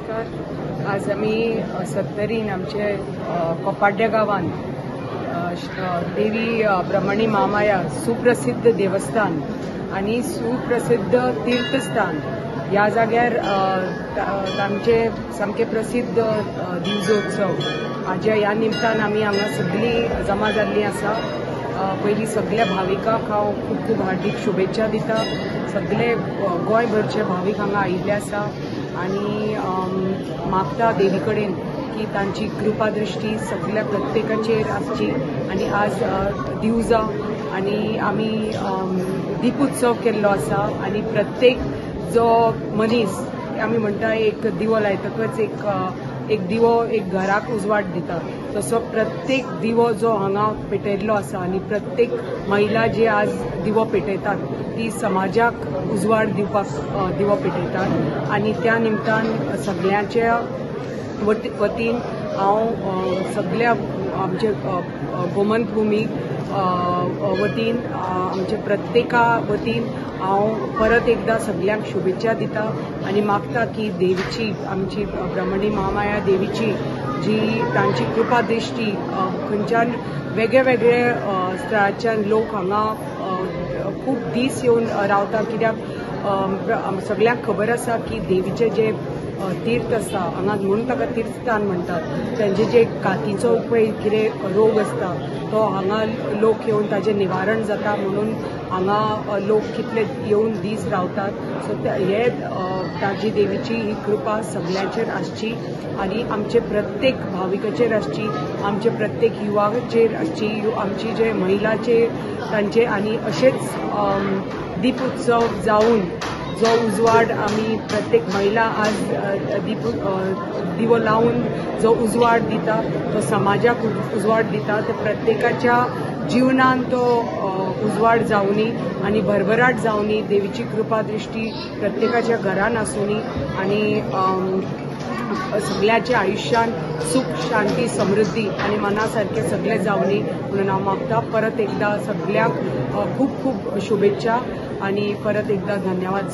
नमस्कार। आज आम्ही सत्तरीन आमचे कोपाड्या गांवांत देवी ब्रह्मणी महामाया सुप्रसिद्ध देवस्थान आणि सुप्रसिद्ध तीर्थस्थान ह्या जाग्यार आमचे सामके प्रसिद्ध दिवजोत्सव हाज्या ह्या निमतान आमी हांगा सगळीं जमा जाल्लीं आसा। पयलीं सगळ्या भाविकांक हांव खूब खूब हार्दिक शुभेच्छा दिता। सगळे गोंयभरचे भाविक हांगा आयिल्ले आसा आनी मागता देवी कडेन की तांची कृपा दृष्टी सगळ्या प्रत्येकाचेर आसची। आनी आज दिवजां आनी आमी दिपोत्सव केल्लो आसा आनी प्रत्येक जो मनीस आमी म्हणटा एक दिवो लायतकच एक दिवो एक घराक उजवाड दिता, तसो प्रत्येक दिवो जो हांगा पेटयल्लो आसा आनी प्रत्येक महिला जे आज दिवो पेटयतात ती समाजाक उजवाड दिवपाक दिवो पेटयतात। आनी त्या निमतान सगळ्यांच्या वतीन हांव सगळ्या आमचे गोमंत भूमी वतीन आमचे प्रत्येका वतीन हांव परत एकदा सगळ्यांक शुभेच्छा दिता आनी मागता की देवीची आमची ब्रह्मणी महामाया देवीची जी तांची कृपा दृष्टी खंयच्यान वेगळे वेगळे स्थळांच्यान लोक हांगा खूब दीस येवन रावता। कित्याक सगळ्यांक खबर आसा की देवीचे जे तीर्थ आसा हांगा म्हणून ताका तीर्थस्थान म्हणटात, तांचे जे कातीचो पळय कितें रोग आसता तो हांगा लोक येवन ताजें निवारण जाता म्हणून हांगा लोक कितले येवन दीस रावतात। सो हे ताजी देवीची ही कृपा सगळ्यांचेर आसची आनी आमचे प्रत्येक भाविकाचेर आसची, आमचे प्रत्येक युवाचेर आसची, आमची जे महिलाचे तांचे आनी अशेच दिपोत्सव जावन जो उजवाड आमी प्रत्येक महिला आज दिवो लावून जो उजवाड दिता तो समाजाक उजवाड दिता, तो प्रत्येकाच्या जीवनान तो उजवाड जावनी आनी भरभराट जावनी, देवीची कृपा दृष्टी प्रत्येकाच्या घरान आसूनी आनी सगळ्याच्या आयुष्यान सुख शांती समृद्धी आनी मना सारखे सगळे जावनी म्हणून हांव मागता। परत एकदा सगळ्यांक खूब खूब शुभेच्छा आनी परत एकदा धन्यवाद।